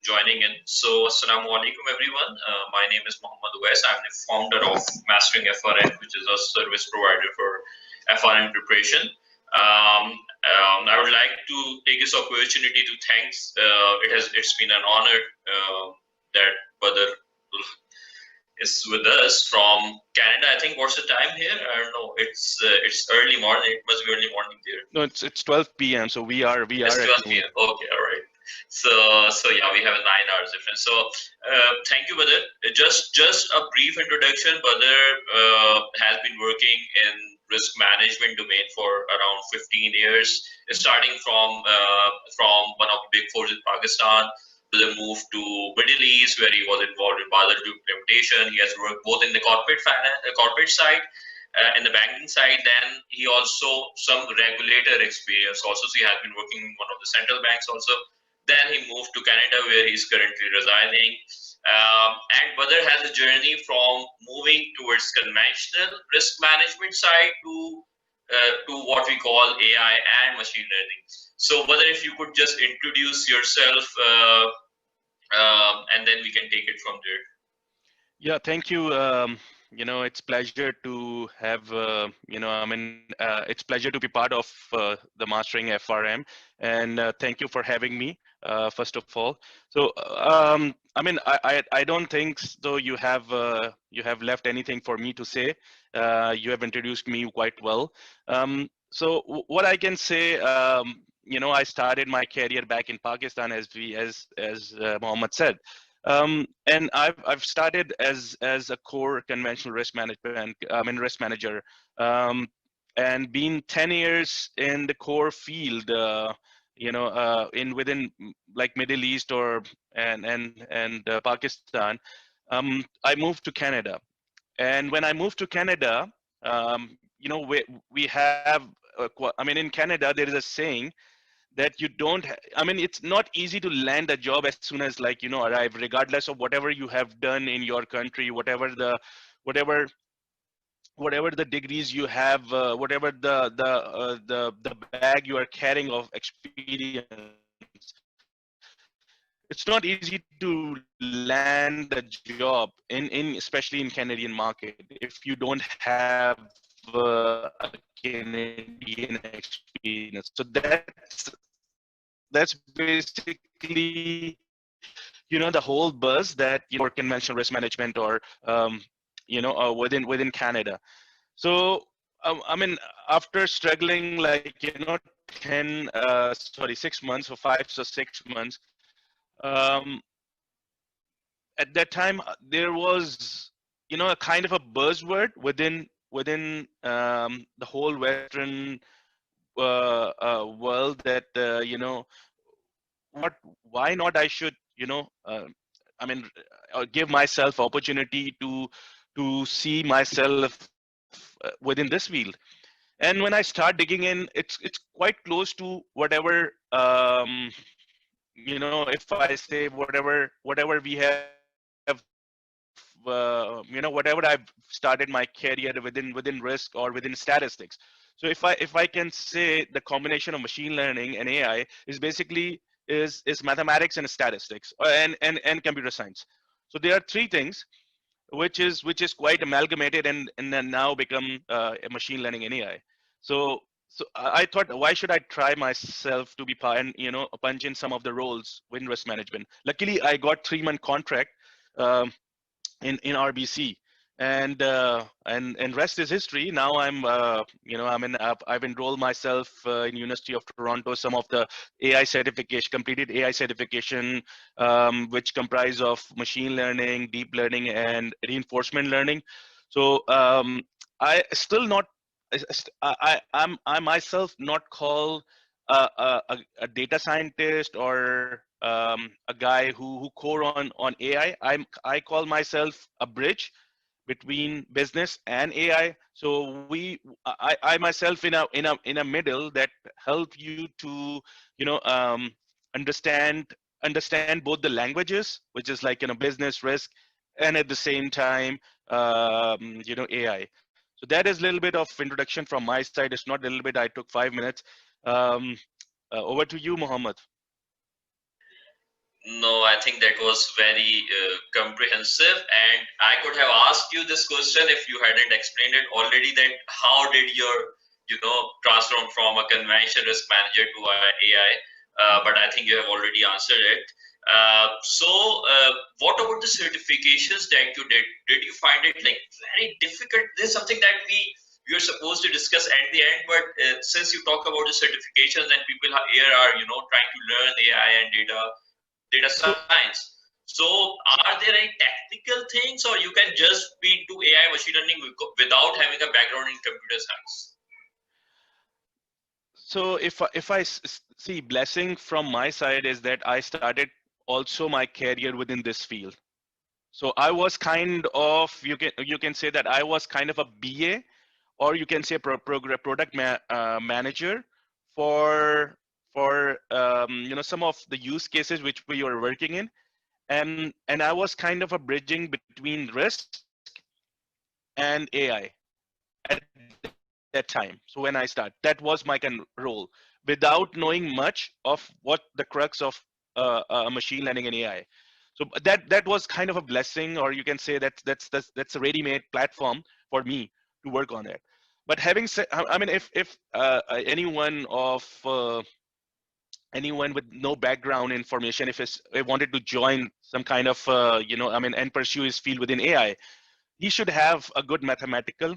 joining in. So, Assalamu alaikum, everyone. My name is Owais. I'm the founder of Mastering FRM, which is a service provider for FRM preparation. I would like to take this opportunity to thanks. It's been an honor that Badar is with us from Canada. I think what's the time here? I don't know. It's early morning. It must be early morning there. No, it's 12 p.m. So we are It's at 12 noon. p.m. Okay, all right. So yeah, we have a 9 hours difference. So thank you, Badar. Just a brief introduction. Badar has been working in risk management domain for around 15 years, starting from one of the big fours in Pakistan. Badar moved to Middle East, where he was involved in Badar implementation. He has worked both in the corporate finance, corporate side, in the banking side. Then he also some regulator experience also. So he has been working in one of the central banks also. Then he moved to Canada, where he's currently residing. And Badar has a journey from moving towards conventional risk management side to what we call AI and machine learning. So Badar, if you could just introduce yourself, and then we can take it from there. Yeah, thank you. It's pleasure to have, it's pleasure to be part of the Mastering FRM, and thank you for having me, first of all. So, I don't think so. You have left anything for me to say. You have introduced me quite well. So what I can say, I started my career back in Pakistan, as Mohammed said. And I've started as a core conventional risk management, risk manager, and been 10 years in the core field, in within like Middle East or and Pakistan. I moved to Canada, and when I moved to Canada, we have, in Canada there is a saying that you don't it's not easy to land a job as soon as, like, arrive, regardless of whatever you have done in your country, whatever whatever the degrees you have, whatever the bag you are carrying of experience. It's not easy to land a job in especially in Canadian market if you don't have a Canadian experience. So that's basically, the whole buzz that, for conventional risk management, or within Canada. So after struggling, like, 6 months, or 5 or 6 months, um, at that time, there was, a kind of a buzzword within the whole Western world, that, what why not I should, I mean give myself opportunity to see myself within this field. And when I start digging in, it's quite close to whatever, if I say whatever we have, whatever I've started my career within risk or within statistics. So if I can say, the combination of machine learning and AI is basically is mathematics and statistics, and computer science. So there are three things which is quite amalgamated, and then now become a machine learning and AI. So I thought, why should I try myself to be part, and, punch in some of the roles in risk management. Luckily, I got 3-month contract, um, in RBC, and rest is history. Now I've enrolled myself in University of Toronto, some of the AI certification, completed AI certification, which comprise of machine learning, deep learning, and reinforcement learning. So I still not I myself not call a data scientist, or a guy who core on AI. I call myself a bridge between business and AI. So I myself in a middle that help you to, understand understand both the languages, which is like, business, risk, and at the same time, AI. So that is a little bit of introduction from my side. It's not a little bit. I took 5 minutes. Um, Over to you, Mohammed. No, I think that was very comprehensive, and I could have asked you this question if you hadn't explained it already. That how did your, transform from a conventional risk manager to a AI? But I think you have already answered it. What about the certifications that you did? Did you find it like very difficult? This is something that we are supposed to discuss at the end, but since you talk about the certifications and people here are trying to learn AI and data science. So, are there any technical things, or you can just be into AI machine learning without having a background in computer science? So if I see, blessing from my side is that I started also my career within this field. So I was kind of, you can say that I was kind of a BA, or you can say product manager for some of the use cases which we were working in, and I was kind of a bridging between risk and AI at that time. So when I start, that was my role, without knowing much of what the crux of machine learning and AI. So that was kind of a blessing, or you can say that's a ready-made platform for me to work on it. But having said, I mean, if anyone of anyone with no background information, if wanted to join some kind of and pursue his field within AI, he should have a good mathematical,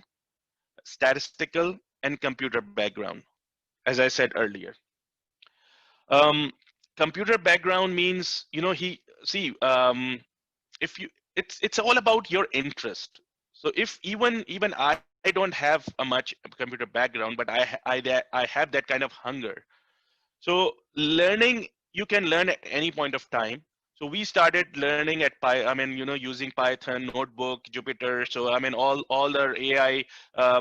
statistical, and computer background, as I said earlier. um, Computer background means, he see, if you it's all about your interest. So if even I don't have a much computer background, but I have that kind of hunger. So learning, you can learn at any point of time. So we started learning at using Python, Notebook, Jupyter. So I mean, all our AI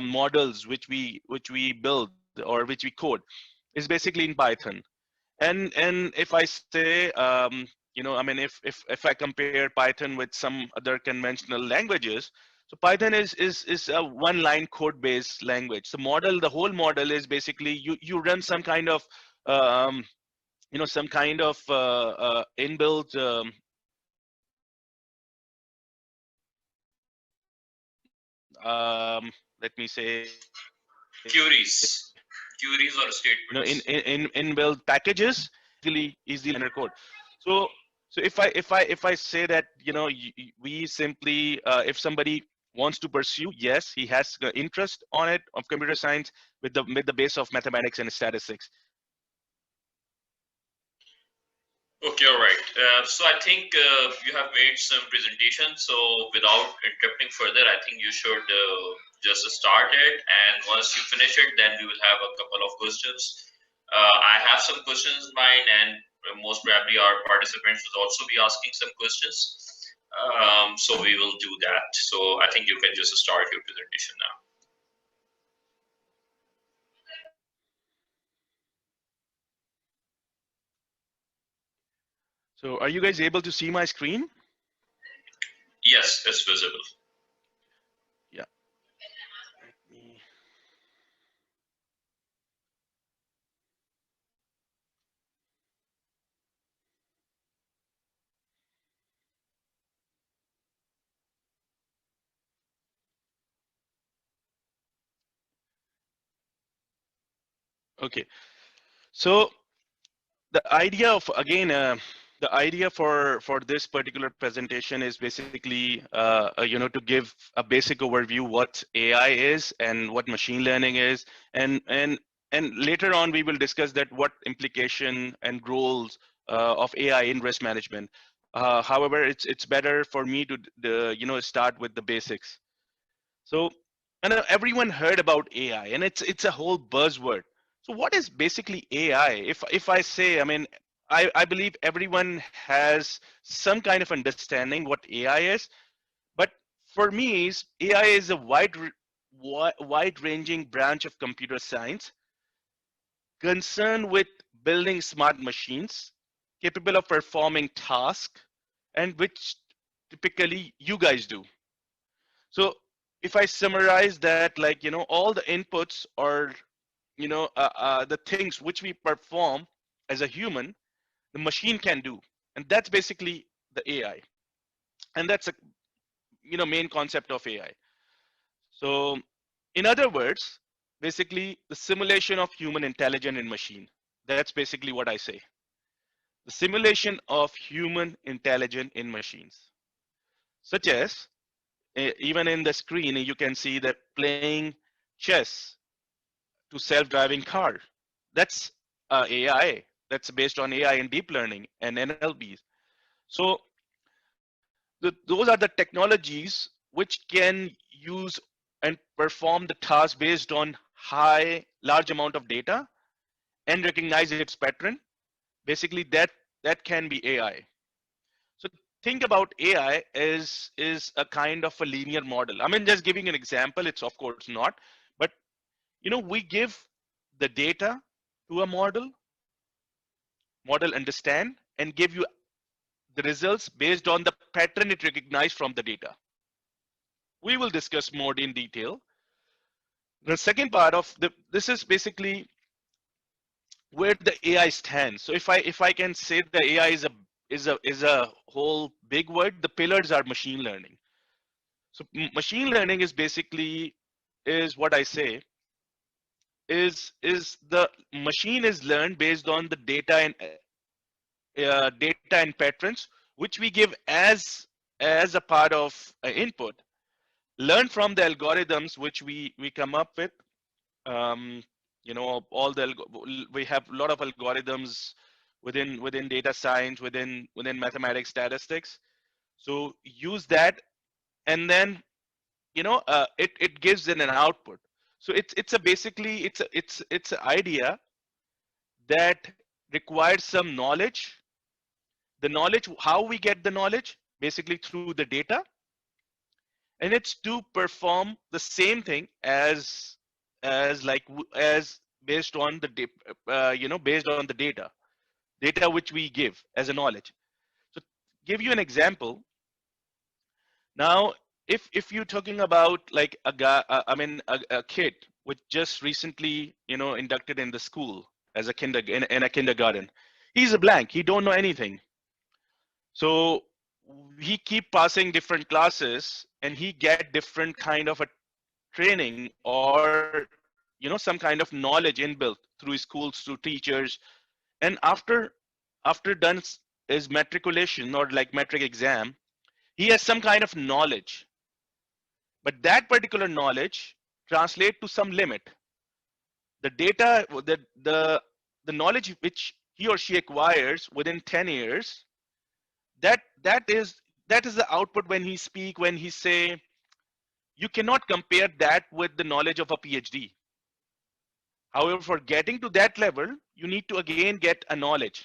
models which we build or which we code is basically in Python. And if I say, if I compare Python with some other conventional languages, so Python is a one line code based language. The whole model is basically, you run some kind of um, inbuilt let me say, Queries, queries or in statements. inbuilt packages, easily enter code. So so if I say that, we simply, if somebody wants to pursue, yes, he has interest on it of computer science with the base of mathematics and statistics. Okay, all right. So I think you have made some presentation. So without interrupting further, I think you should just start it. And once you finish it, then we will have a couple of questions. I have some questions in mind, and most probably our participants will also be asking some questions. So we will do that. So I think you can just start your presentation now. So are you guys able to see my screen? Yes, it's visible. Yeah. Let me- Okay. So the idea of, again, the idea for this particular presentation is basically, to give a basic overview what AI is and what machine learning is, and later on we will discuss that what implication and roles of AI in risk management. However, it's better for me to start with the basics. So, and everyone heard about AI, and it's a whole buzzword. So, what is basically AI? If I say, I mean, I believe everyone has some kind of understanding what AI is, but for me, AI is a wide-ranging branch of computer science concerned with building smart machines capable of performing tasks, and which typically you guys do. So if I summarize that, like, all the inputs, or the things which we perform as a human, the machine can do. And that's basically the AI. And that's a main concept of AI. So in other words, basically the simulation of human intelligence in machine. That's basically what I say. The simulation of human intelligence in machines, such as even in the screen you can see that playing chess to self-driving car. That's AI. That's based on AI and deep learning and NLPs. So those are the technologies which can use and perform the task based on large amount of data and recognize its pattern. Basically, that can be AI. So think about AI is a kind of a linear model. I mean, just giving an example, it's of course not, but we give the data to a model understand and give you the results based on the pattern it recognized from the data. We will discuss more in detail. The second part of this is basically where the AI stands. So if I can say the AI is a whole big word, the pillars are machine learning. So machine learning is basically is what I say is the machine is learned based on the data and patterns which we give as a part of input, learn from the algorithms which we come up with. um, all we have a lot of algorithms within data science, within mathematics, statistics. So use that, and then it gives in an output. So it's a basically it's an idea that requires some knowledge. The knowledge, how we get the knowledge, basically through the data, and it's to perform the same thing as based on based on the data which we give as a knowledge. So give you an example. Now if you're talking about like a guy, a kid which just recently inducted in the school as a in a kindergarten, he's a blank, he don't know anything. So he keep passing different classes and he get different kind of a training, or some kind of knowledge inbuilt through schools, through teachers. And after done his matriculation or like metric exam, he has some kind of knowledge, but that particular knowledge translate to some limit. The data, the knowledge which he or she acquires within 10 years, that that is that is the output when he speak, when he say. You cannot compare that with the knowledge of a PhD. However, for getting to that level, you need to again get a knowledge.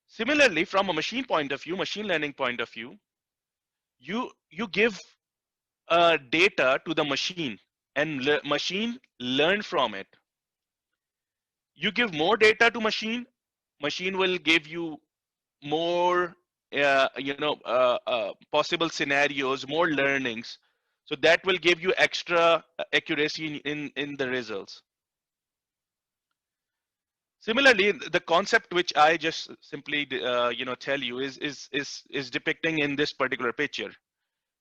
Similarly, from a machine point of view, machine learning point of view, you give data to the machine, and machine learn from it. You give more data to machine will give you more possible scenarios, more learnings. So that will give you extra accuracy in the results. Similarly, the concept which I just simply tell you is depicting in this particular picture.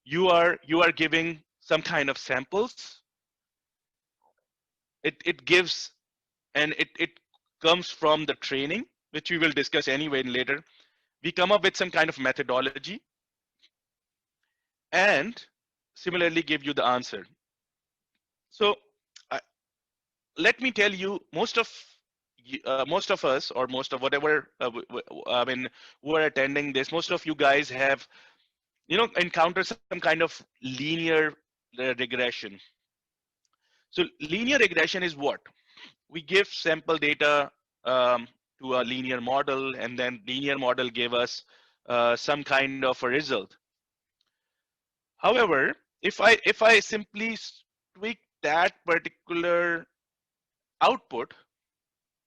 You are giving some kind of samples. It gives, and it comes from the training, which we will discuss anyway later. We come up with some kind of methodology, and similarly give you the answer. So I, let me tell you, most of us, or most of whatever I mean, who are attending this, most of you guys have encountered some kind of linear regression. So linear regression is what? We give sample data to a linear model, and then linear model gave us some kind of a result. However, if I simply tweak that particular output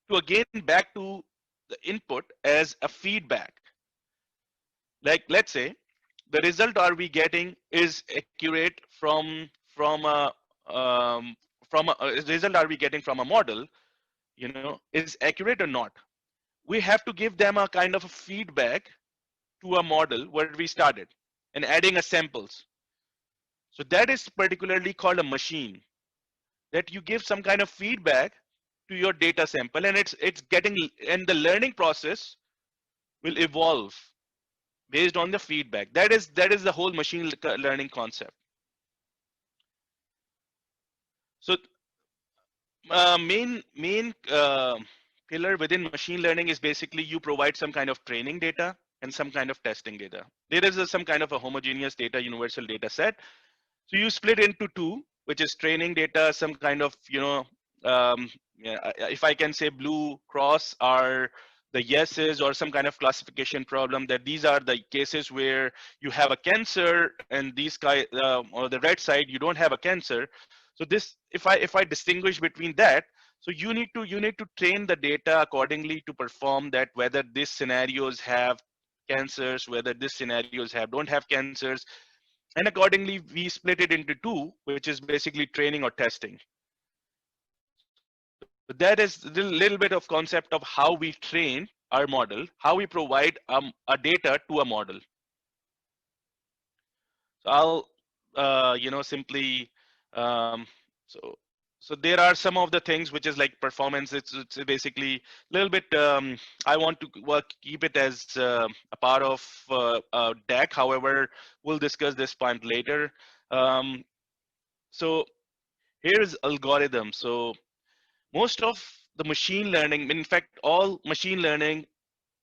to again back to the input as a feedback, like let's say the result are we getting is accurate from a result are we getting from a model, is accurate or not? we have to give them a kind of a feedback to a model where we started and adding a samples. So that is particularly called a machine, that you give some kind of feedback to your data sample, and it's getting, and the learning process will evolve based on the feedback. That is the whole machine learning concept. So main pillar within machine learning is basically you provide some kind of training data and some kind of testing data. There is some kind of a homogeneous data, universal data set. So you split into two, which is training data, some kind of, yeah, if I can say blue cross are the yeses, or some kind of classification problem, that these are the cases where you have a cancer, and these guy, or the red side, you don't have a cancer. So this, if I distinguish between that, so you need to train the data accordingly to perform that, whether these scenarios have cancers, whether these scenarios don't have cancers, and accordingly we split it into two, which is basically training or testing. So that is the little bit of concept of how we train our model, how we provide a data to a model. So I'll simply um, so so there are some of the things which is like performance. It's basically a little bit. I want to keep it as a part of deck. However, we'll discuss this point later. Um, so here is algorithm. So most of the machine learning, in fact, all machine learning,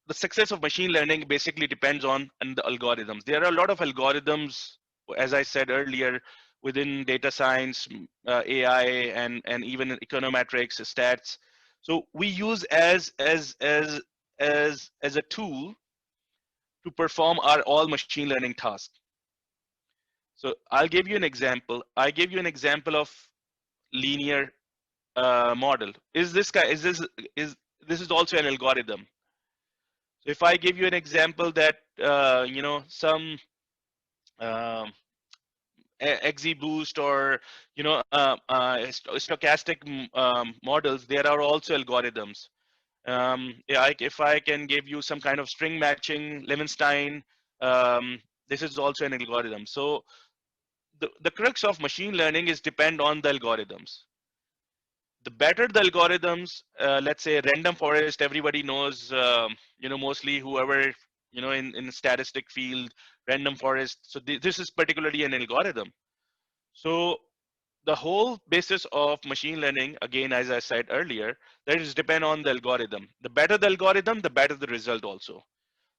the success of machine learning basically depends on the algorithms. There are a lot of algorithms, as I said earlier, within data science, AI, and even econometrics, stats. So we use as a tool to perform our all machine learning tasks. So I'll give you an example. I give you an example of linear model. Is this guy? Is this is also an algorithm? So if I give you an example that some um, XGBoost, or stochastic models, there are also algorithms. Yeah, if I can give you some kind of string matching, Levenstein, this is also an algorithm. So the crux of machine learning is depend on the algorithms. The better the algorithms, let's say random forest, everybody knows, mostly whoever, in statistic field, random forest. So this is particularly an algorithm. So the whole basis of machine learning, again, as I said earlier, that is depend on the algorithm. The better the algorithm, the better the result also.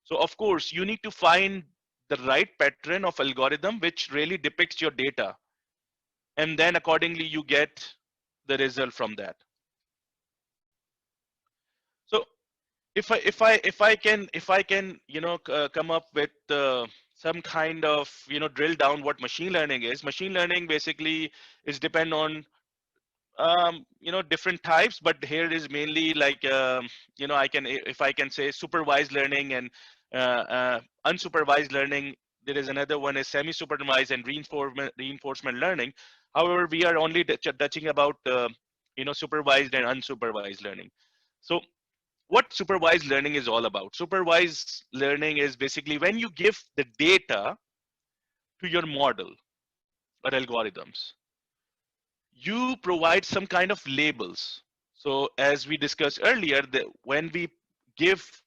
So of course, you need to find the right pattern of algorithm which really depicts your data, and then accordingly you get the result from that. So if I can come up with some kind of drill down what machine learning is. Machine learning basically is depend on different types, but here is mainly like I can, if I can say, supervised learning and unsupervised learning. There is another one is semi-supervised and reinforcement learning. However, we are only touching about supervised and unsupervised learning. So what supervised learning is all about? Supervised learning is basically when you give the data to your model or algorithms, you provide some kind of labels. So as we discussed earlier, that when we give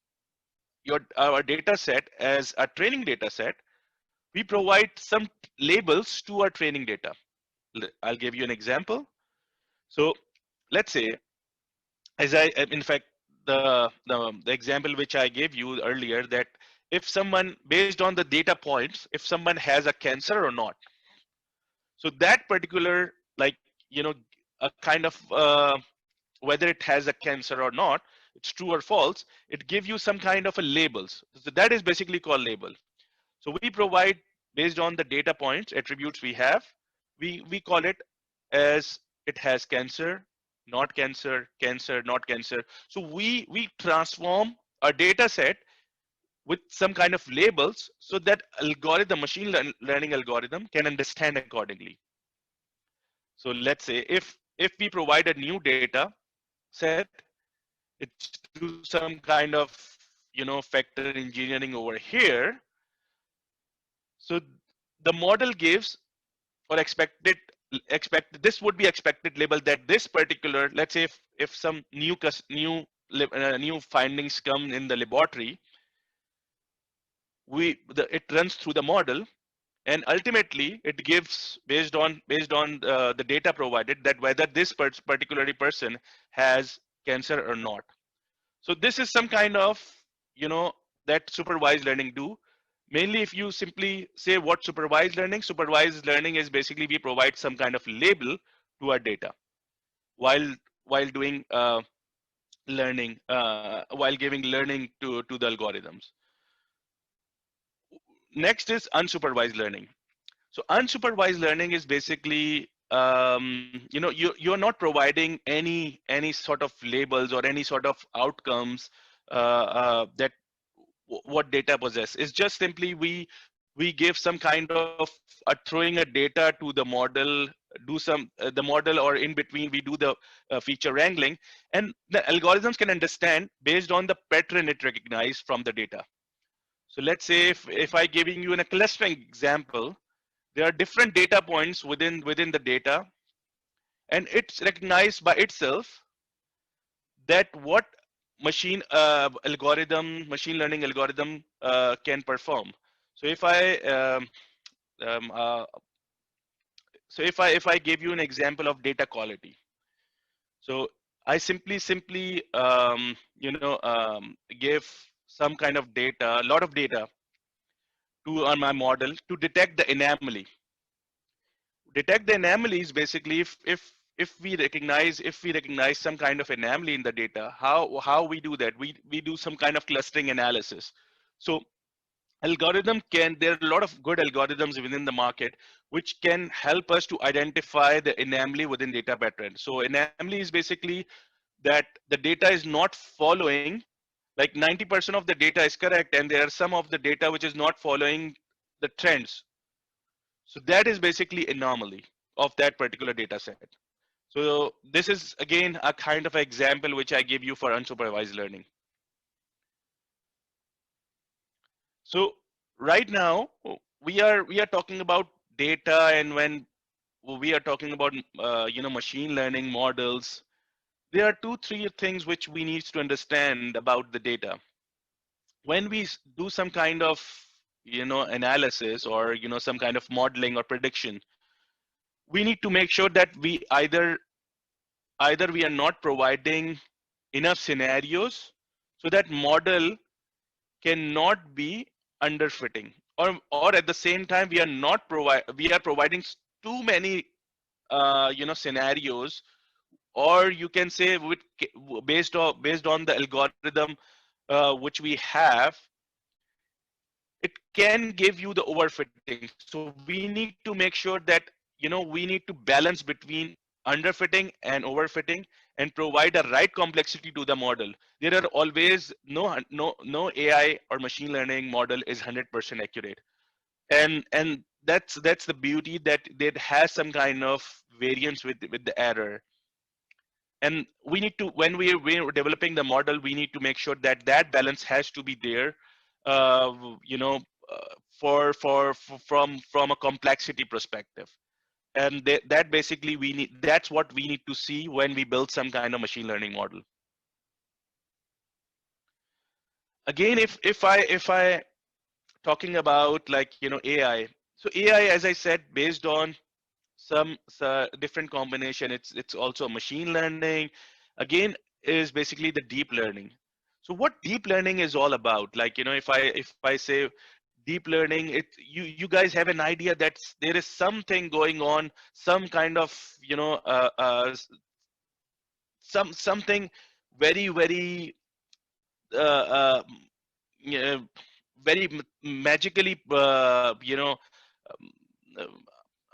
our data set as a training data set, we provide some labels to our training data. I'll give you an example. So let's say, in fact, the example which I gave you earlier, that if someone, based on the data points, if someone has a cancer or not, so that particular, like, a kind of whether it has a cancer or not, it's true or false, it gives you some kind of a labels. So that is basically called label. So we provide, based on the data points, attributes we have, we call it as it has cancer, not cancer, cancer, not cancer. So we transform our data set with some kind of labels so that algorithm, learning algorithm, can understand accordingly. So let's say if we provide a new data set, it's do some kind of, factor engineering over here. So the model gives or this would be expected label that this particular, let's say if some new findings come in the laboratory, it runs through the model, and ultimately it gives based on the data provided that whether this particular person has cancer or not. So this is some kind of, you know that supervised learning do. Mainly, if you simply say what supervised learning is, basically we provide some kind of label to our data while doing while giving learning to the algorithms. Next is unsupervised learning. So unsupervised learning is basically, you're not providing any sort of labels or any sort of outcomes that what data possess. It's just simply we give some kind of throwing a data to the model, do some the model, or in between we do the feature wrangling, and the algorithms can understand based on the pattern it recognized from the data. So let's say if I giving you in a clustering example, there are different data points within the data, and it's recognized by itself that what machine learning algorithm can perform. So um, uh, if I give you an example of data quality, so I simply give some kind of data, a lot of data to on my model to detect the anomaly. Detect the anomalies, basically if we recognize some kind of anomaly in the data, how we do that, we do some kind of clustering analysis. So there are a lot of good algorithms within the market which can help us to identify the anomaly within data pattern. So anomaly is basically that the data is not following, like 90% of the data is correct and there are some of the data which is not following the trends. So that is basically anomaly of that particular data set. So this is again a kind of example which I give you for unsupervised learning. So right now we are talking about data, and when we are talking about machine learning models, there are three things which we need to understand about the data. When we do some kind of analysis or some kind of modeling or prediction, we need to make sure that we either we are not providing enough scenarios so that model cannot be underfitting, or at the same time we are providing too many scenarios, or you can say based on the algorithm which we have, it can give you the overfitting. So we need to make sure that we need to balance between underfitting and overfitting and provide a right complexity to the model. There are always no AI or machine learning model is 100% accurate, and that's the beauty, that it has some kind of variance with the error. And we need to, when we're developing the model, we need to make sure that that balance has to be there, uh, you know for from a complexity perspective. And that basically that's what we need to see when we build some kind of machine learning model. Again, if I talking about, like, AI. So AI, as I said, based on some different combination, it's also machine learning. Again, is basically the deep learning. So what deep learning is all about, like, if I say deep learning, you guys have an idea that there is something going on, some kind of something very uh, uh, uh, very magically, um, uh,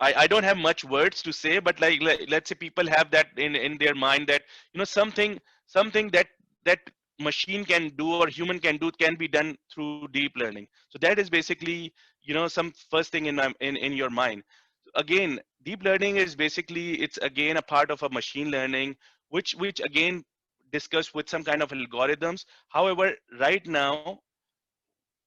I don't have much words to say, but let's say people have that in their mind, that something that machine can do or human can do can be done through deep learning. So that is basically some first thing in your mind. Again, deep learning is basically, it's again a part of a machine learning, which again discussed with some kind of algorithms. However, right now,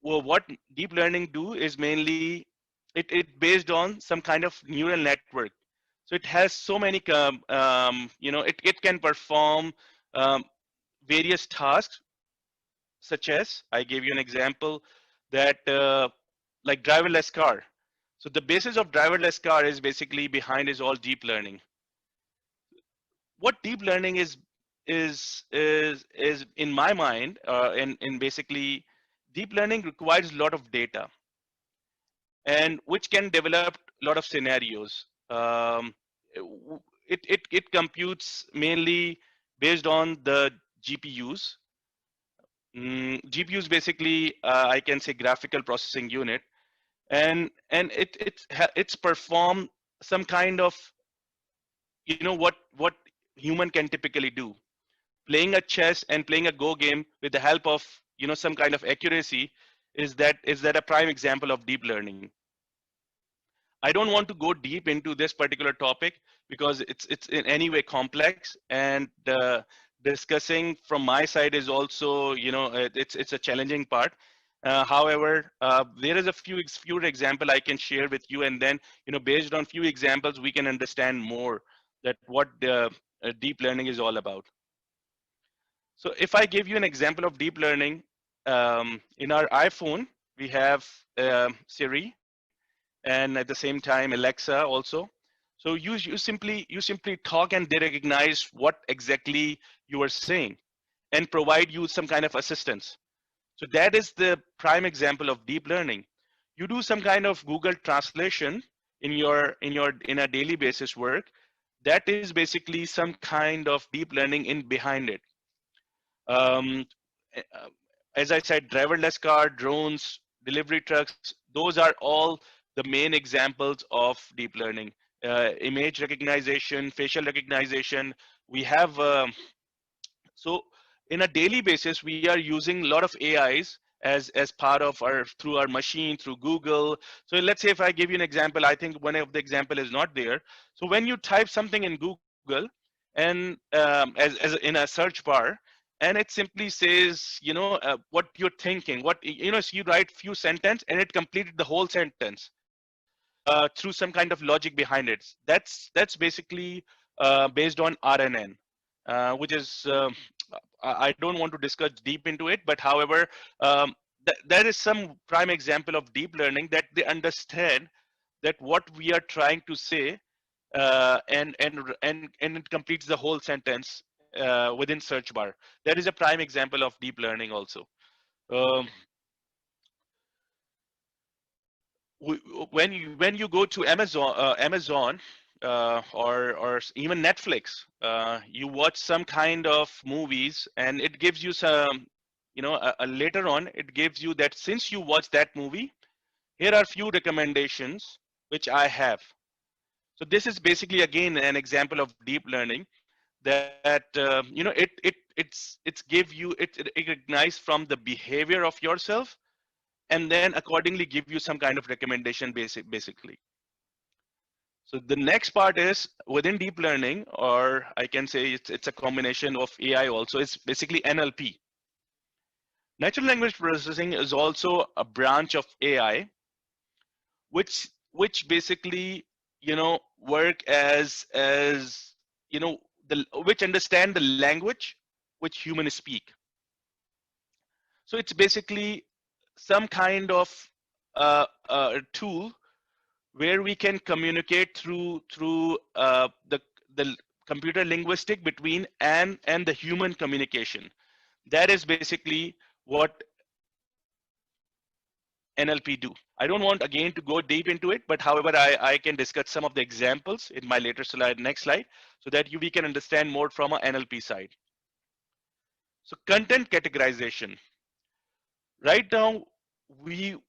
well, what deep learning do is mainly it based on some kind of neural network. So it has so many, it can perform um, various tasks, such as I gave you an example that like driverless car. So the basis of driverless car is basically behind is all deep learning. What deep learning is in my mind, in basically deep learning requires a lot of data and which can develop a lot of scenarios. It computes mainly based on the GPUs. GPUs basically, I can say graphical processing unit, and it's perform some kind of, what human can typically do. Playing a chess and playing a Go game with the help of some kind of accuracy is that a prime example of deep learning. I don't want to go deep into this particular topic because it's in any way complex, and discussing from my side is also, it's a challenging part. However, there is a few example I can share with you, and then based on few examples we can understand more that what the deep learning is all about. So if I give you an example of deep learning, in our iPhone we have Siri, and at the same time Alexa also. So you simply talk and they recognize what exactly you are saying and provide you some kind of assistance. So that is the prime example of deep learning. You do some kind of Google translation in a daily basis work. That is basically some kind of deep learning in behind it. Um, uh, as I said, driverless car, drones, delivery trucks, those are all the main examples of deep learning. Image recognition, facial recognition. We have, so in a daily basis, we are using a lot of AIs as part of our, through our machine, through Google. So let's say if I give you an example, I think one of the example is not there. So when you type something in Google, and as in a search bar, and it simply says, what you're thinking, what, so you write few sentence and it completed the whole sentence through some kind of logic behind it. That's basically based on RNN, which is, I don't want to discuss deep into it, but however, that is some prime example of deep learning, that they understand that what we are trying to say, and it completes the whole sentence within search bar. That is a prime example of deep learning also. Um, when you go to Amazon or even Netflix, you watch some kind of movies, and it gives you some, later on it gives you that since you watch that movie, here are few recommendations which I have. So this is basically again an example of deep learning, that it's give you it recognize from the behavior of yourself, and then accordingly give you some kind of recommendation basically. So the next part is within deep learning, or I can say it's a combination of AI also. It's basically NLP. Natural language processing is also a branch of AI, which basically work as the which understand the language which humans speak. So it's basically some kind of tool where we can communicate through the computer linguistic between and the human communication. That is basically what NLP do. I don't want again to go deep into it, but however, I can discuss some of the examples in my later slide, next slide, so that we can understand more from a NLP side. So content categorization. Right now, we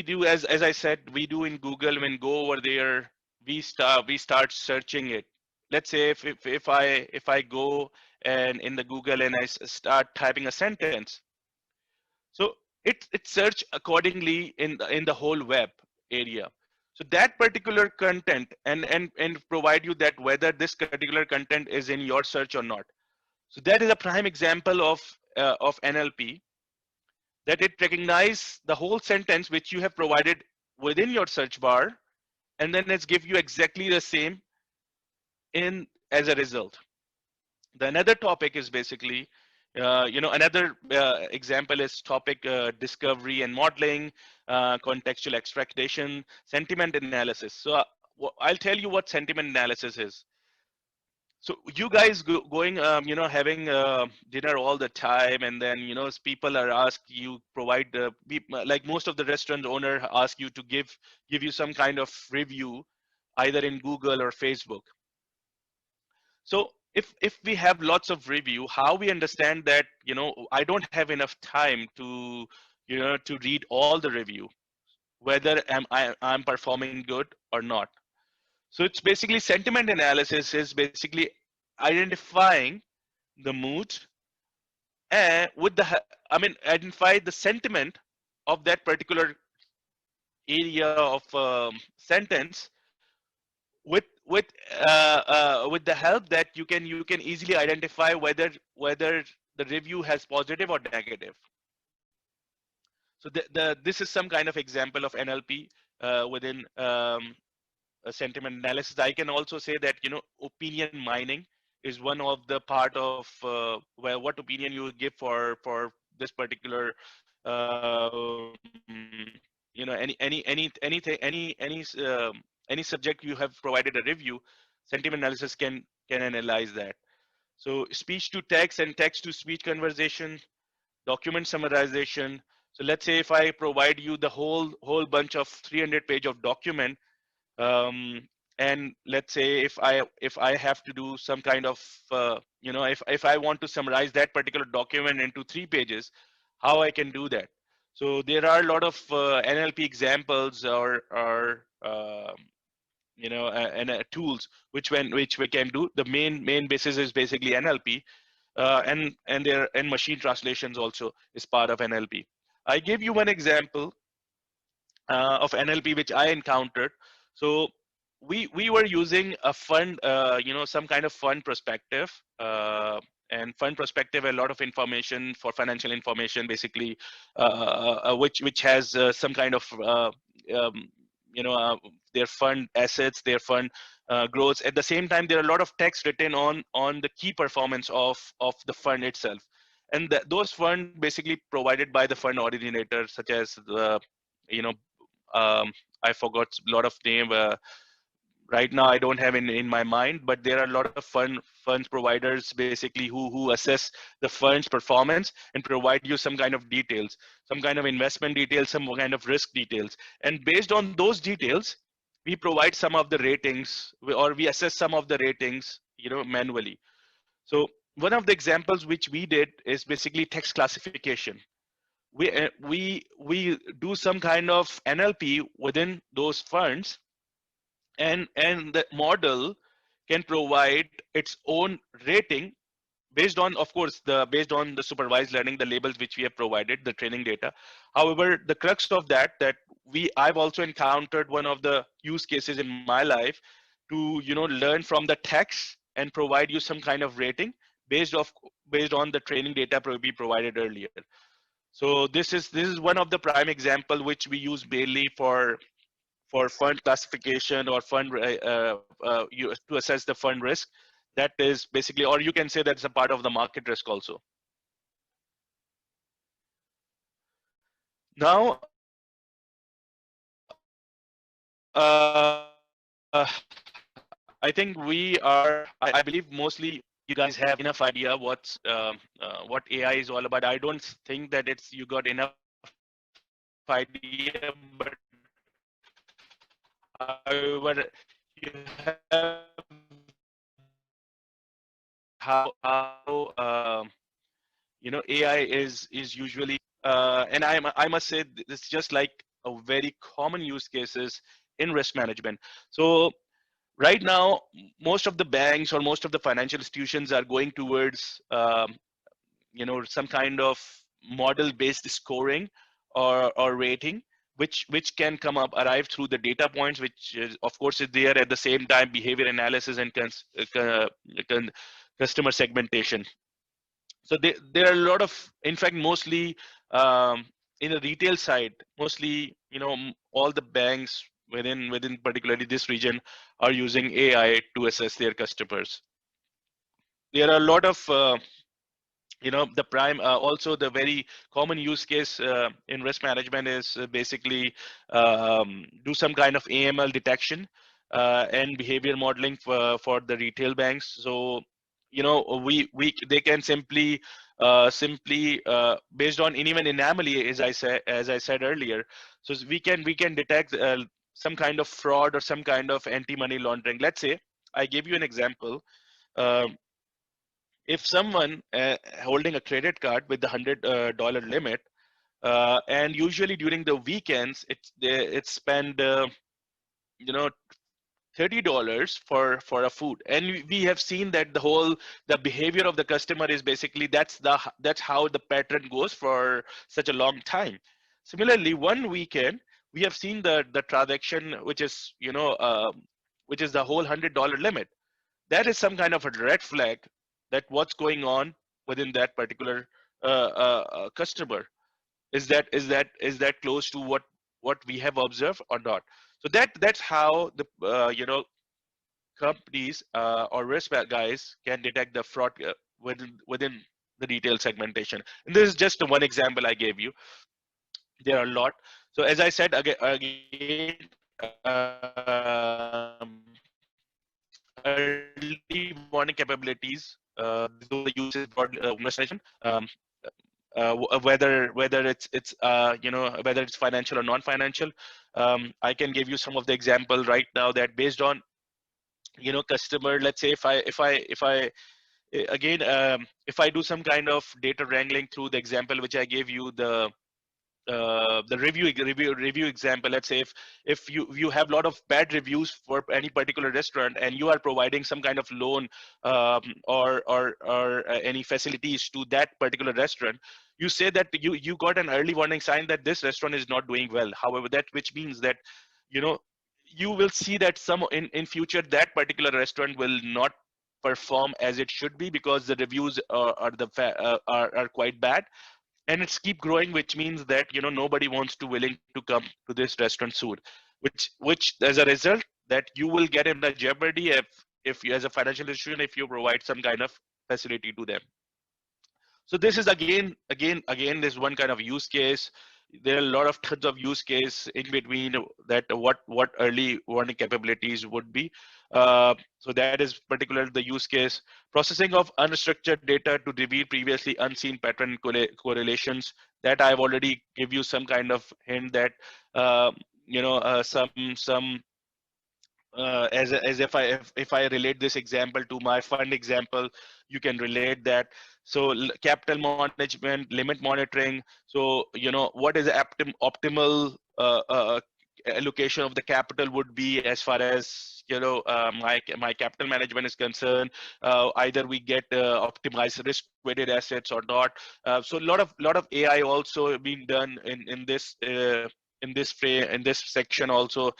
do, as I said, we do in Google. When go over there, we start searching it. Let's say if I go and in the Google and I start typing a sentence, so it search accordingly in the whole web area. So that particular content and provide you that whether this particular content is in your search or not. So that is a prime example of NLP, that it recognizes the whole sentence which you have provided within your search bar, and then it's give you exactly the same in as a result. The another topic is basically, another example is topic discovery and modeling, contextual extraction, sentiment analysis. So I'll tell you what sentiment analysis is. So you guys going, having dinner all the time, and then people are asked you provide like most of the restaurant owner ask you to give you some kind of review, either in Google or Facebook. So if we have lots of review, how we understand that I don't have enough time to read all the review, whether I'm performing good or not. So it's basically sentiment analysis is basically identifying the mood, and identify the sentiment of that particular area of sentence, with with the help that you can easily identify whether the review has positive or negative. So this is some kind of example of NLP within a sentiment analysis. I can also say that opinion mining is one of the part of where what opinion you give for this particular any subject you have provided a review. Sentiment analysis can analyze that. So speech to text and text to speech conversation, document summarization. So let's say if I provide you the whole bunch of 300 page of document, and let's say if I have to do some kind of if I want to summarize that particular document into 3 pages, how I can do that. So there are a lot of NLP examples or and tools which we can do. The main basis is basically NLP, and machine translations also is part of NLP. I give you one example of NLP which I encountered. So we were using a fund, some kind of fund perspective, and fund perspective, a lot of information for financial information, basically, which has some kind of um, their fund assets, their fund growth. At the same time, there are a lot of text written on the key performance of the fund itself, and those funds basically provided by the fund originator, such as the you know I forgot a lot of name. Right now, I don't have in my mind, but there are a lot of funds providers basically who assess the fund's performance and provide you some kind of details, some kind of investment details, some kind of risk details, and based on those details, we provide some of the ratings, or we assess some of the ratings, manually. So one of the examples which we did is basically text classification. We do some kind of NLP within those funds, and the model can provide its own rating based on, of course, based on the supervised learning, the labels which we have provided, the training data. However, the crux of that I've also encountered one of the use cases in my life to learn from the text and provide you some kind of rating based on the training data we provided earlier. So this is one of the prime example which we use mainly for fund classification or to assess the fund risk. That is basically, or you can say that's a part of the market risk also. Now, I think I believe mostly you guys have enough idea what AI is all about. I don't think that you got enough idea, but however, you have how AI is usually, and I must say it's just like a very common use cases in risk management. So right now, most of the banks or most of the financial institutions are going towards some kind of model based scoring or rating, which can arrive through the data points, which is, of course, is there. At the same time, behavior analysis and customer segmentation. So there are a lot of, in fact, mostly in the retail side, mostly, all the banks within particularly this region are using AI to assess their customers. There are a lot of the prime also the very common use case in risk management is basically do some kind of AML detection and behavior modeling for the retail banks. So we they can simply based on even anomaly, as I said earlier. So we can detect some kind of fraud or some kind of anti money laundering. Let's say I give you an example. um, if someone holding a credit card with the $100 limit, and usually during the weekends it's spend you know $30 for a food, and we have seen that the behavior of the customer is basically that's how the pattern goes for such a long time. Similarly, one weekend we have seen the transaction which is the whole $100 limit. That is some kind of a red flag that what's going on within that particular customer. Is that close to what we have observed or not? So that's how the companies or guys can detect the fraud within the retail segmentation. And this is just one example I gave you. There are a lot. So as I said again, early warning capabilities, those are the uses broadly risk management. Whether it's financial or non-financial. I can give you some of the example right now that based on customer. Let's say if I again if I do some kind of data wrangling through the example which I gave you, the review example. Let's say if you have a lot of bad reviews for any particular restaurant and you are providing some kind of loan or any facilities to that particular restaurant, you say that you got an early warning sign that this restaurant is not doing well. However, that which means that you know you will see that some in future that particular restaurant will not perform as it should be because the reviews are quite bad, and it's keep growing, which means that nobody wants to willing to come to this restaurant soon, which as a result that you will get in a jeopardy if you, as a financial institution, if you provide some kind of facility to them. So this is again this one kind of use case. There are a lot of tons of use case in between that what early warning capabilities would be. So that is particular the use case. Processing of unstructured data to reveal previously unseen pattern correlations, that I've already give you some kind of hint that uh, some as if I relate this example to my fund example, you can relate that. So capital management, limit monitoring. So what is the optimal allocation of the capital would be as far as my capital management is concerned. Either we get optimized risk weighted assets or not. So a lot of AI also being done in this section also.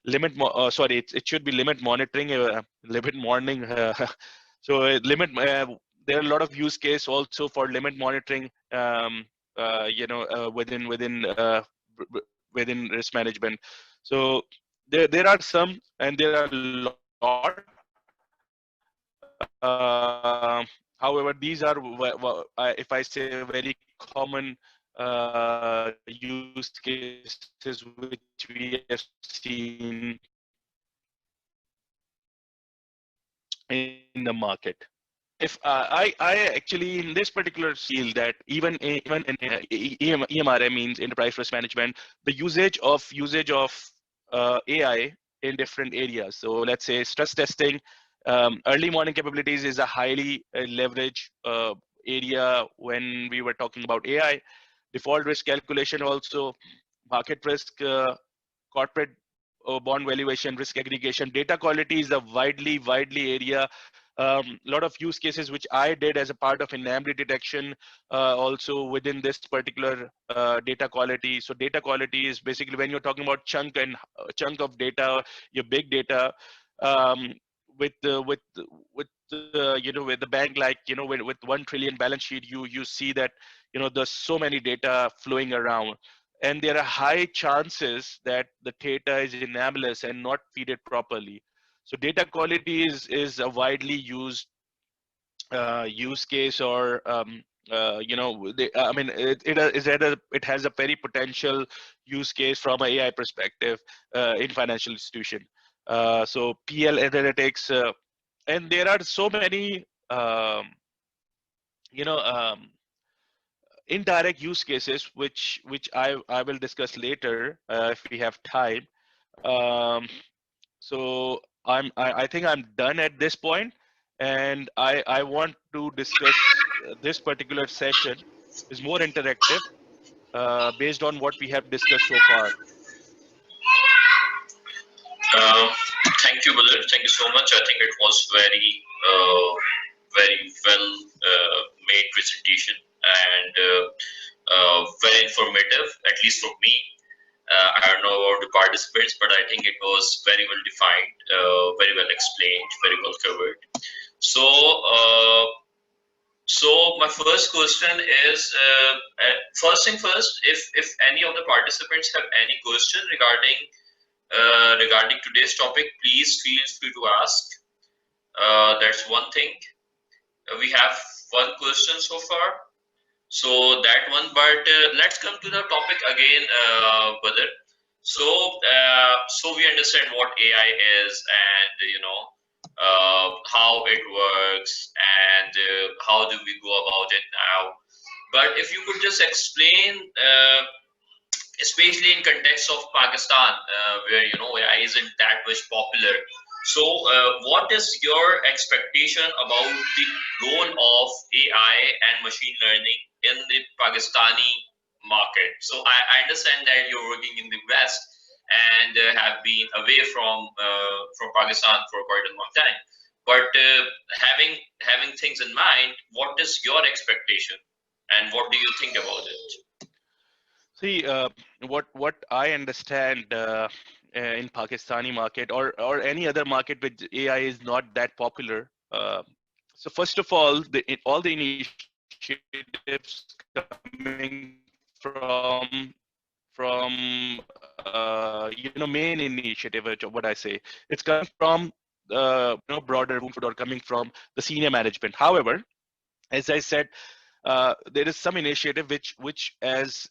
Sorry, it should be limit monitoring, limit morning. So there are a lot of use case also for limit monitoring, within risk management. So there are some, and there are a lot. However, these are if I say very common use cases which we have seen in the market. If I actually in this particular feel that even in EMRA, means enterprise risk management, the usage of AI in different areas. So let's say stress testing, early warning capabilities is a highly leveraged area when we were talking about AI. Default risk calculation also, market risk, corporate bond valuation, risk aggregation, data quality is a widely area. Lot of use cases which I did as a part of anomaly detection, also within this particular data quality. So data quality is basically when you're talking about chunk of data, your big data. Um, with the bank, like with 1 trillion balance sheet, you see that there's so many data flowing around, and there are high chances that the data is anomalous and not fed properly. So data quality is a widely used use case, or I mean, it has a very potential use case from an AI perspective in financial institution. So PL analytics, and there are so many you know um, indirect use cases which I will discuss later if we have time. Um, so I think I'm done at this point, and I want to discuss this particular session is more interactive based on what we have discussed so far. Uh, Thank you, Badar. Thank you so much. I think it was very well made presentation, and very informative, at least for me. I don't know about the participants, but I think it was very well defined, very well explained, very well covered. So, so my first question is, first thing first, if any of the participants have any question regarding today's topic, please feel free to ask. That's one thing. We have one question so far, so that one. But let's come to the topic again, Badr. So, so we understand what AI is, and how it works, and how do we go about it now. But if you could just explain, especially in context of Pakistan, where AI isn't that much popular. So, what is your expectation about the role of AI and machine learning in the Pakistani market? So, I understand that you're working in the West and have been away from Pakistan for quite a long time. But having things in mind, what is your expectation, and what do you think about it? See, what I understand in Pakistani market, or any other market with AI is not that popular. So first of all, all the initiatives coming from main initiative, what I say, it's coming from broader room or coming from the senior management. However, as I said, there is some initiative which as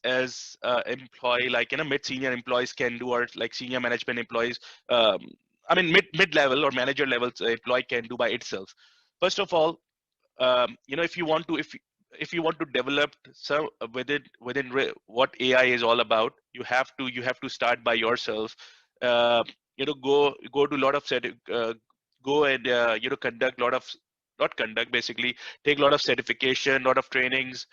employee, like mid senior employees can do, or like senior management employees, I mean mid level or manager level employee can do by itself. First of all, if you want to, if you want to develop some what AI is all about, you have to start by yourself. Go to a lot of go and conduct a lot of, not conduct, basically take a lot of certification, lot of trainings,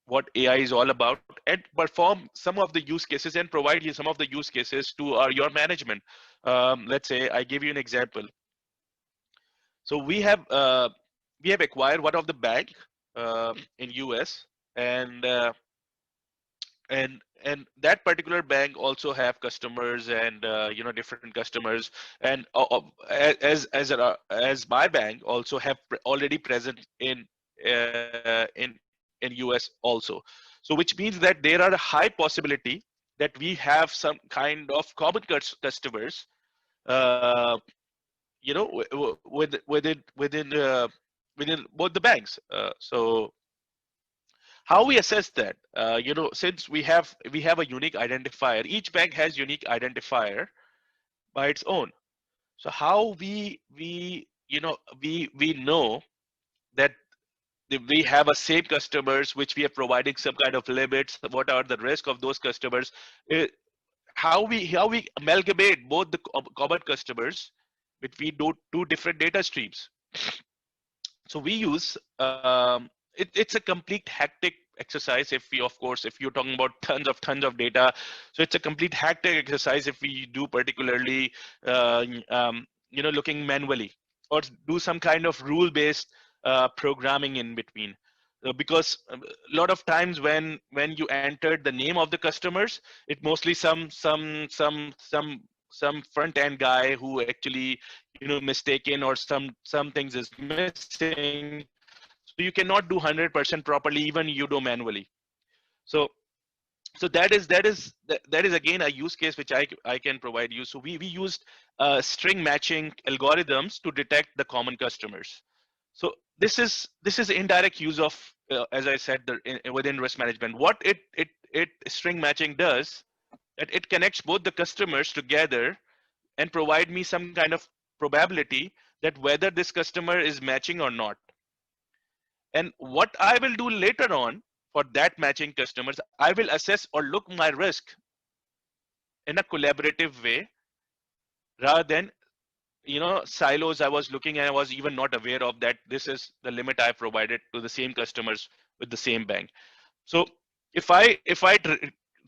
what AI is all about, and perform some of the use cases and provide you some of the use cases to your management. Let's say I give you an example. So we have acquired one of the bank in US, and and that particular bank also have customers, and different customers, and as my bank also have already present in US also. So which means that there are a high possibility that we have some kind of common customers, uh, within both the banks. So how we assess that? Since we have a unique identifier, each bank has unique identifier by its own. So how we know that we have a same customers which we are providing some kind of limits, what are the risk of those customers, uh, how we amalgamate both the common customers between two different data streams. So we use it's a complete hectic exercise. If we, of course, if you're talking about tons of data, so it's a complete hectic exercise if we do particularly looking manually, or do some kind of rule based programming in between. Because a lot of times when you entered the name of the customers, it mostly some front end guy who actually, mistaken, or some things is missing. So you cannot do 100% properly, even you do manually. So that is again a use case which I can provide you. So we used string matching algorithms to detect the common customers. So this is indirect use of, as I said, within risk management. What it string matching does, that it connects both the customers together and provide me some kind of probability that whether this customer is matching or not. And what I will do later on for that matching customers, I will assess or look my risk in a collaborative way, rather than silos I was looking, and I was even not aware of that this is the limit I provided to the same customers with the same bank. So if I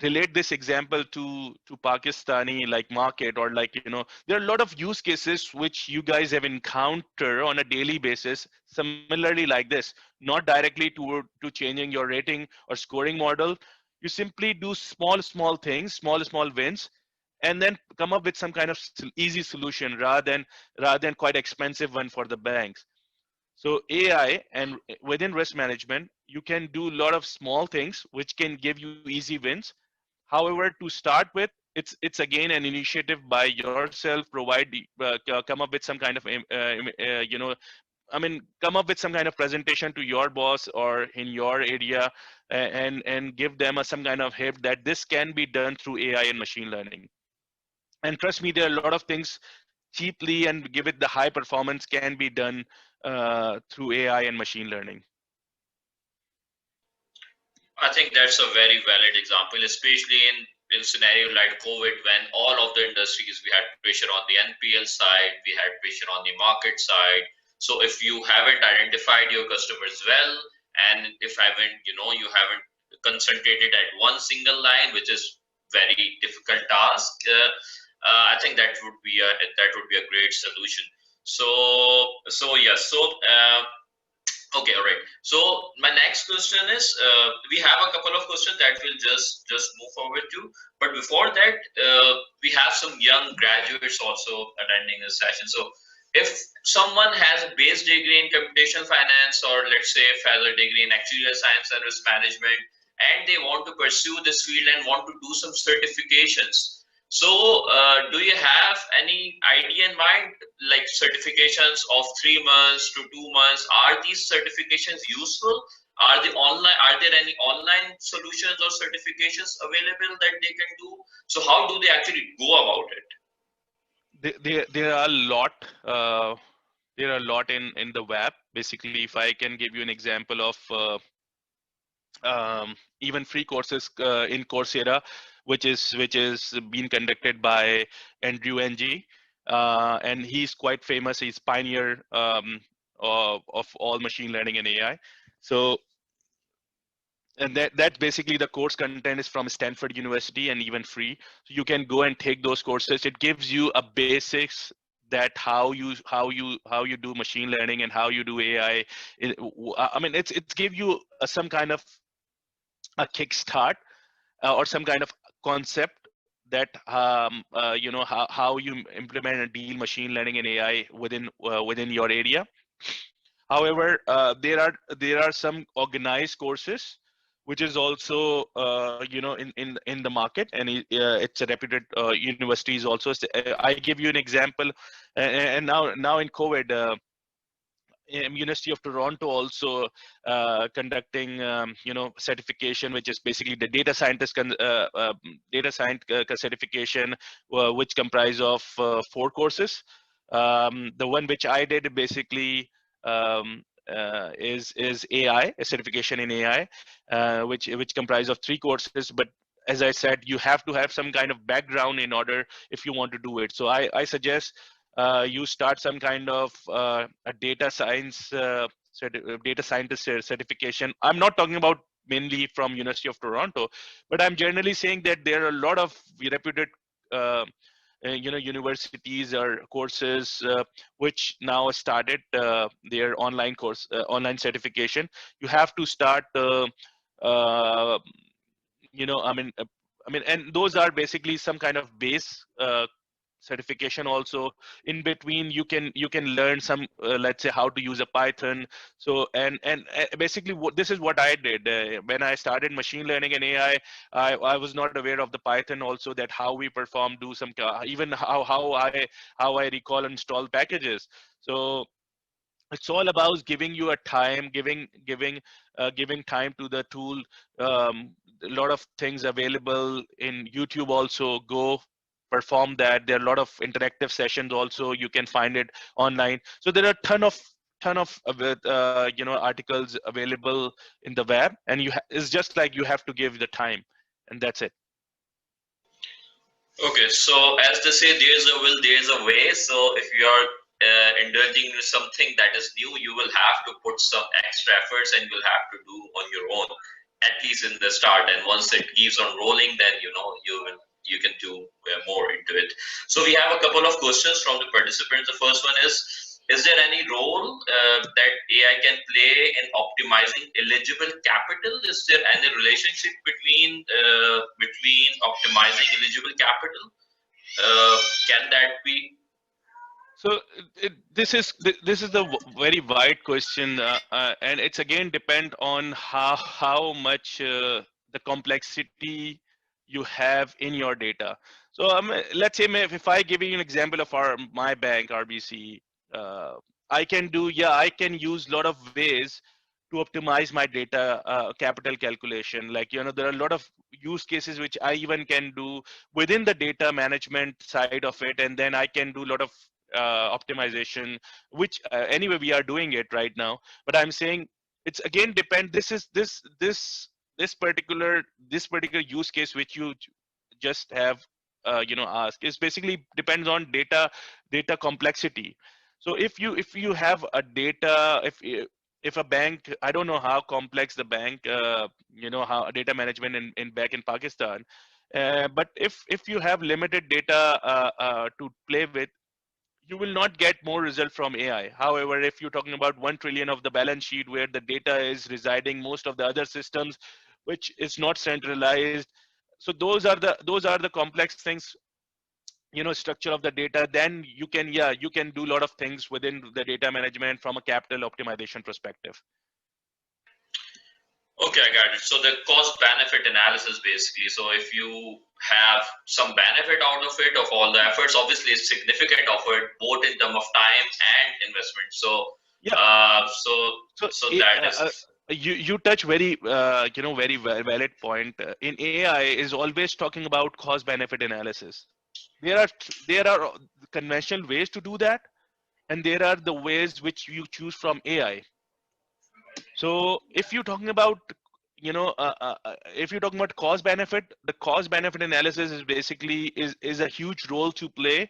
relate this example to Pakistani like market, or like, there are a lot of use cases which you guys have encounter on a daily basis similarly like this, not directly to changing your rating or scoring model. You simply do small things, small wins, and then come up with some kind of easy solution, rather than quite expensive one for the banks. So AI, and within risk management, you can do a lot of small things which can give you easy wins. However, to start with, it's again an initiative by yourself. Come up with some kind of come up with some kind of presentation to your boss or in your area, and give them some kind of help that this can be done through AI and machine learning. And trust me, there are a lot of things cheaply and give it the high performance can be done through AI and machine learning. I think that's a very valid example, especially in scenario like COVID, when all of the industries, we had pressure on the NPL side, we had pressure on the market side. So if you haven't identified your customers well, and if you haven't concentrated at one single line, which is very difficult task, I think that would be a great solution. So so yes, so. Okay, all right. So my next question is, we have a couple of questions that we'll just move forward to. But before that, we have some young graduates also attending this session. So if someone has a base degree in computational finance, or let's say a further degree in actuarial science and risk management, and they want to pursue this field and want to do some certifications, so, do you have any idea in mind, like certifications of 3 months to 2 months? Are these certifications useful? Are there any online solutions or certifications available that they can do? So, how do they actually go about it? There are a lot. There are a lot in the web. Basically, if I can give you an example of even free courses in Coursera, which is being conducted by Andrew Ng, and he's quite famous. He's pioneer of all machine learning and AI. So, and that's basically the course content is from Stanford University and even free. So you can go and take those courses. It gives you a basics that how you do machine learning and how you do AI. It's give you some kind of a kickstart, or some kind of concept that how you implement and deal machine learning and AI within your area. However, there are some organized courses which is also in the market, and it's a reputed universities also. So, I give you an example, and now in COVID. University of Toronto also conducting certification, which is basically the data science certification, which comprise of 4 courses. The one which I did basically is AI, a certification in AI, which comprise of 3 courses. But as I said, you have to have some kind of background in order if you want to do it. So I suggest you start some kind of a data scientist certification. I'm not talking about mainly from University of Toronto, but I'm generally saying that there are a lot of reputed universities or courses which now started their online certification. You have to start uh, you know I mean uh, and those are basically some kind of base certification also. In between, you can learn some, let's say, how to use a Python. So basically, this is what I did when I started machine learning and AI. I was not aware of the Python also, that how we perform, do some even how I recall and install packages. So it's all about giving you a time, giving time to the tool. A lot of things available in YouTube also. Go perform that. There are a lot of interactive sessions also, you can find it online. So there are a ton of articles available in the web, and it's just like you have to give the time, and that's it. Okay, so as they say, there's a will, there's a way. So if you are indulging in something that is new, you will have to put some extra efforts and you'll have to do on your own, at least in the start. And once it keeps on rolling, then you can do more into it. So we have a couple of questions from the participants. The first one is there any role that AI can play in optimizing eligible capital? Is there any relationship between optimizing eligible capital? Can that be? So this is the very wide question, and it's again depend on how much the complexity you have in your data. So let's say if I give you an example of my bank RBC, uh, I can use a lot of ways to optimize my data capital calculation. Like, there are a lot of use cases which I even can do within the data management side of it, and then I can do a lot of optimization, which anyway we are doing it right now. But I'm saying it's again depend. This particular use case which you just have asked is basically depends on data complexity. So if you have a data, if a bank, I don't know how complex the bank, how data management in back in Pakistan, but if you have limited data to play with, you will not get more result from AI. However, if you're talking about 1 trillion of the balance sheet where the data is residing, most of the other systems, which is not centralized. So those are the complex things, structure of the data. Then you can do a lot of things within the data management from a capital optimization perspective. Okay, I got it. So the cost benefit analysis basically. So if you have some benefit out of it, of all the efforts, obviously it's significant effort both in terms of time and investment. So Yeah. so that is. You touch very valid point. In AI is always talking about cost benefit analysis. There are conventional ways to do that, and there are the ways which you choose from AI. So if you're talking about if you're talking about cost benefit, the cost benefit analysis is basically is a huge role to play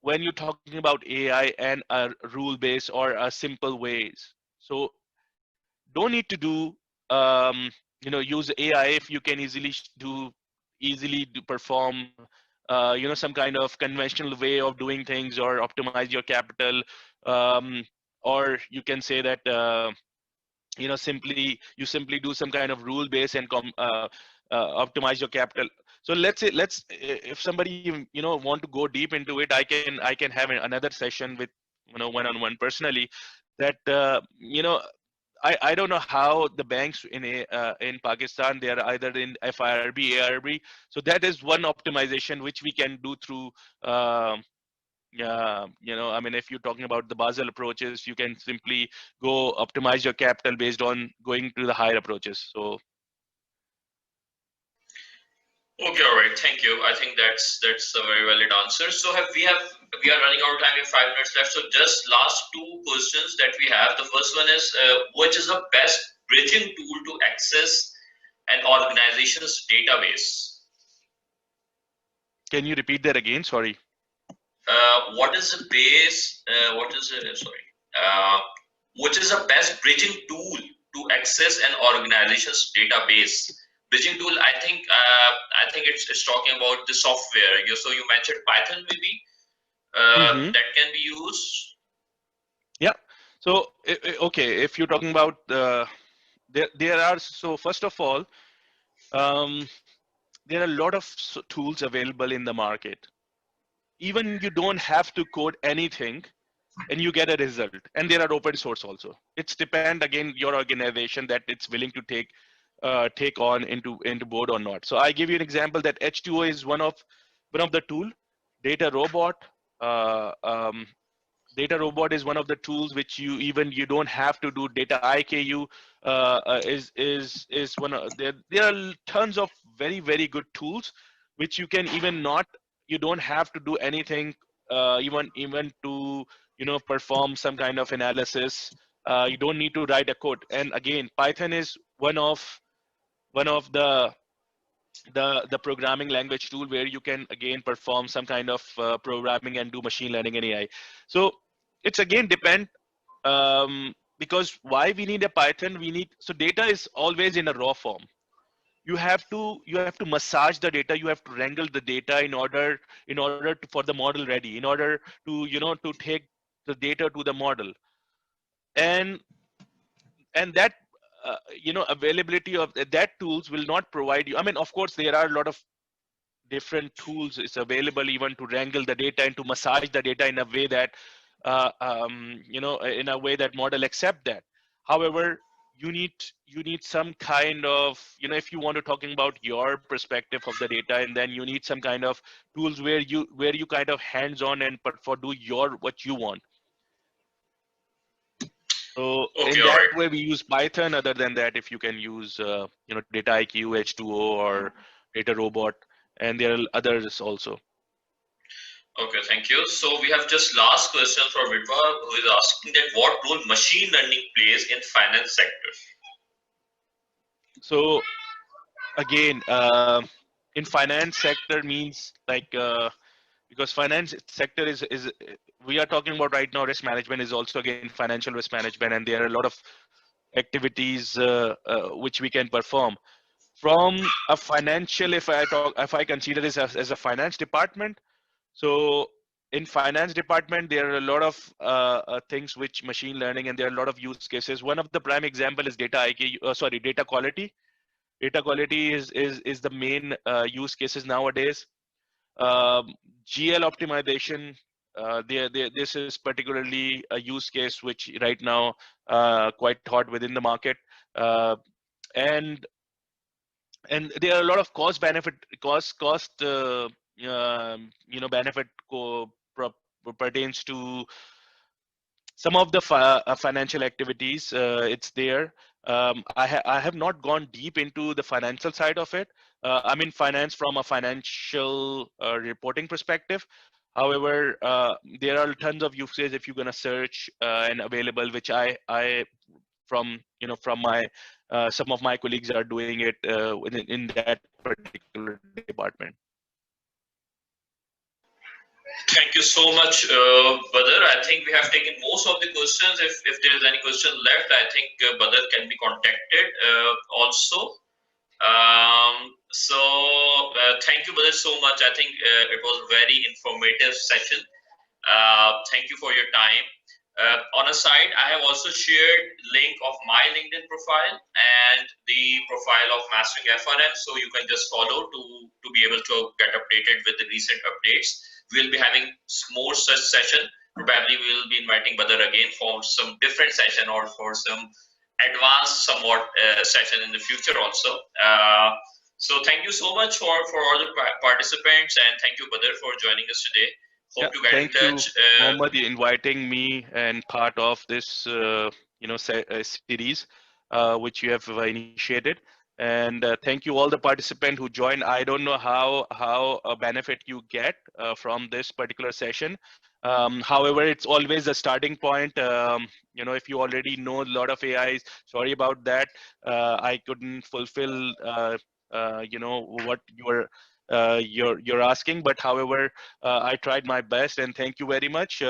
when you're talking about AI and a rule base or a simple ways. So don't need to do use AI if you can easily perform some kind of conventional way of doing things or optimize your capital, um, or you can say that simply do some kind of rule base and optimize your capital. So if somebody want to go deep into it, I can have another session with one-on-one personally, that I don't know how the banks in Pakistan, they are either in FIRB, ARB. So that is one optimization which we can do through yeah, I mean, if you're talking about the Basel approaches, you can simply go optimize your capital based on going to the higher approaches. So Okay, all right. Thank you. I think that's a very valid answer. So we are running out of time. We have 5 minutes left. So just last two questions that we have. The first one is which is the best bridging tool to access an organization's database? can you repeat that again? Sorry. What is the base? What is it? Sorry. Which is the best bridging tool to access an organization's database? Bridging tool, I think it's talking about the software. So you mentioned Python, maybe Mm-hmm. that can be used. Yeah. So okay, if you're talking about there are, so first of all, um, there are a lot of tools available in the market. even you don't have to code anything and you get a result. And there are open source also. It's depend again your organization that it's willing to take on into board or not. So I give you an example that H2O is one of the tool. Data robot. Uh, um, Data robot is one of the tools which you don't have to do. Data IKU is one of there are tons of very good tools which you can even not, you don't have to do anything, even to perform some kind of analysis. You don't need to write a code. And again, Python is one of the programming language tool where you can again perform some kind of programming and do machine learning and AI. So it's again depend, because why we need a Python, we need, so data is always in a raw form. You have to massage the data, you have to wrangle the data in order to, for the model ready, in order to to take the data to the model. And and that availability of that tools will not provide you. I mean, of course there are a lot of different tools is available even to wrangle the data and to massage the data in a way that in a way that model accept that. However, you need some kind of, if you want to talking about your perspective of the data, and then you need some kind of tools where you kind of hands on and but for do your what you want. So Okay, in all that right. way we use Python. Other than that, if you can use Data IQ, H2O, or Data Robot, and there are others also. Okay, thank you. So we have just last question from Vidva, who is asking that what role machine learning plays in finance sector. So again, in finance sector means like, because finance sector is we are talking about right now, risk management is also again financial risk management, and there are a lot of activities which we can perform from a financial, if I consider this as a finance department. So in finance department, there are a lot of things which machine learning, and there are a lot of use cases. One of the prime example is data IQ, data quality. Data quality is the main use cases nowadays. GL optimization. This is particularly a use case which right now quite hot within the market, uh, and and there are a lot of benefit pertains to some of the financial activities. It's there. I have not gone deep into the financial side of it. I mean finance from a financial reporting perspective. However, there are tons of uses if you're gonna search and available, which I from my some of my colleagues are doing it in that particular department. Thank you so much, Badar. I think we have taken most of the questions. If there is any question left, I think Badar can be contacted also. Thank you, Badar, so much. I think it was a very informative session. Thank you for your time. On a side, I have also shared link of my LinkedIn profile and the profile of Mastering FRM, so you can just follow to be able to get updated with the recent updates. We'll be having more such session. Probably we will be inviting Badar again for some different session or for some advanced somewhat session in the future also. So thank you so much for all the participants, and thank you, Badar, for joining us today. Hope to get in Thank you, touch. Mohammed, inviting me and part of this series which you have initiated. And thank you all the participants who joined. I don't know how a benefit you get from this particular session. However, it's always a starting point. If you already know a lot of AIs, sorry about that. I couldn't fulfill what you're asking, but however, I tried my best, and thank you very much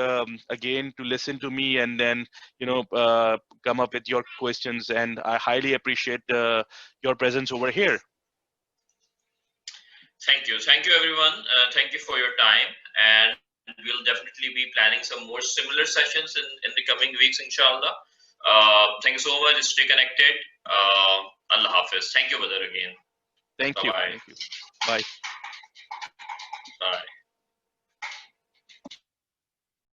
again to listen to me, and then come up with your questions, and I highly appreciate your presence over here. Thank you everyone. Thank you for your time, and we'll definitely be planning some more similar sessions in the coming weeks, inshallah. Thank you so much. Stay connected. Allah Hafiz. Thank you, Badar, again. Thank you. Bye-bye. Thank you. Bye. Bye.